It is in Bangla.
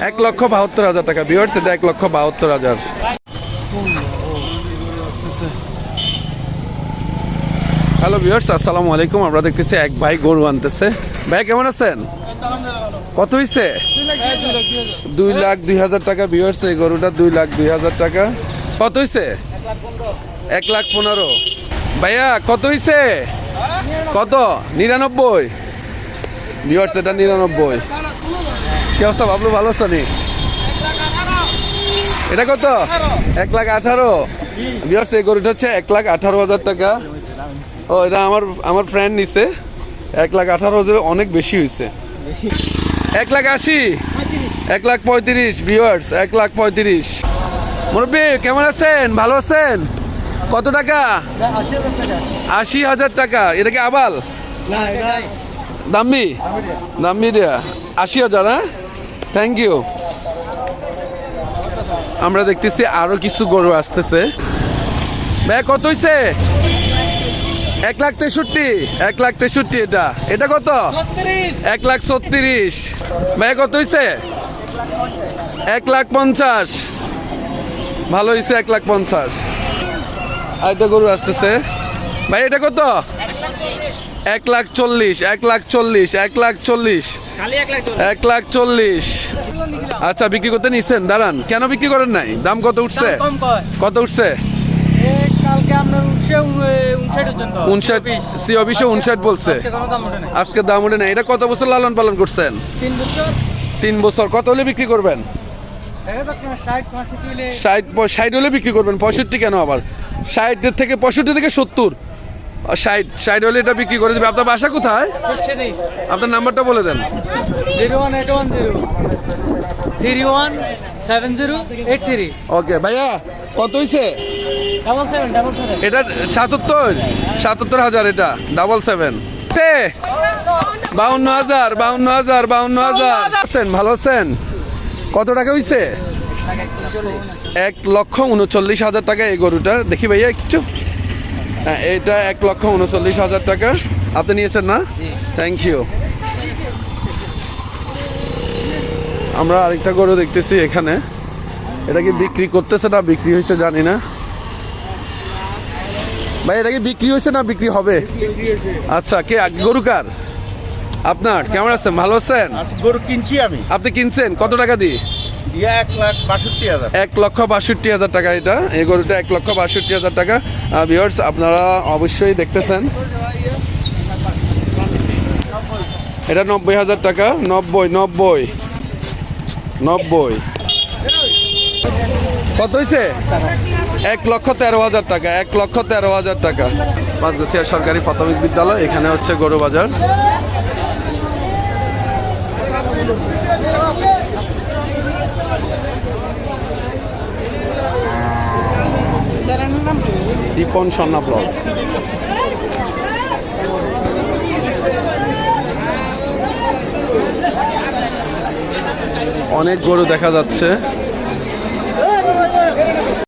1,72,000 টাকা ভিউয়ার্স, এটা 1,72,000। হ্যালো ভিউয়ার্স, আসসালামু আলাইকুম। আমরা দেখতেছি এক ভাই গরু আনতেছে। ভাই কেমন আছেন? কত হইছে? 2,02,000 টাকা ভিউয়ার্স, এই গরুটা 2,02,000 টাকা। কত হইছে? 1,15,000। ভাইয়া কত হইছে? কত? 99 ভিউয়ার্স, এটা 99। কি অবস্থা বাবলু, ভালো আছো নি? এটা কত? 1,18,000 ভিউয়ার্স, এই গরুটা হচ্ছে 1,18,000 টাকা। ও, এটা আমার ফ্রেন্ড নিছে। 1,18,000 অনেক বেশি হয়েছে। 1,80,000, 1,35,000 ভিউয়ার্স, 1,35,000। মুরব্বী কেমন আছেন? ভালো আছেন? কত টাকা? 80,000 টাকা। এটা কি আবাল? দাম্মি দাম্মি রে, 80,000। হ্যাঁ, থ্যাংক ইউ। আমরা দেখতেছি আরো কিছু গরু আসতেছে। ভাই কত হইছে? 1,63,000, 1,63,000। এটা কত? 1,36,000। ভাই কত হইছে? 1,50,000। ভালো হয়েছে, 1,50,000। আরেকটা গরু আসতেছে। ভাই এটা কত? 1,40,000, 1,40,000, 1,40,000, 1,40,000। আচ্ছা, বিক্রি করতে নিচ্ছেন? দাঁড়ান, কেন বিক্রি করেন নাই? দাম কত উঠছে? কত উঠছে? 59 বলছে। আজকে দাম উঠে না। এটা কত বছর লালন পালন করছেন? 3 বছর। কত হলে বিক্রি করবেন? 60 হলে বিক্রি করবেন। 65 কেন আবার? 65 থেকে 70, 60 হলে এটা বিক্রি করে দেবে। আপনার বাসা কোথায়? আপনার নাম্বারটা বলে দেন। 018131708 ওকে ভাইয়া, কত হয়েছে? এটা 77,000। এটা 77। 52,000 আছেন? ভালো আছেন? কত টাকা হয়েছে? 1,39,000 টাকা এই গরুটা। দেখি ভাইয়া একটু। হ্যাঁ, এটা 1,39,000 টাকা। আপনি নিয়েছেন না? Thank you. আমরা আরেকটা গরু দেখতেছি এখানে। এটা কি বিক্রি করতেছে না বিক্রি হয়েছে জানি না। ভাই এটা কি বিক্রি হয়েছে না বিক্রি হবে? আচ্ছা, কে গরু কার? আপনার? কেমন আছেন? ভালো আছেন? গরু কিনছি আমি। আপনি কিনছেন কত টাকা দিয়ে? 1,62,000। 1,62,000 টাকা। এটা এই গরুটা 1,62,000 টাকা। ভিউয়ার্স, আপনারা অবশ্যই দেখতেছেন। এটা 90,000 টাকা। 90। কত হয়েছে? 1,13,000 টাকা। 1,13,000 টাকা। পাঁচগাছিয়া সরকারি প্রাথমিক বিদ্যালয়, এখানে হচ্ছে গরু বাজার। দীপন সন্না ব্লক। অনেক গরু দেখা যাচ্ছে।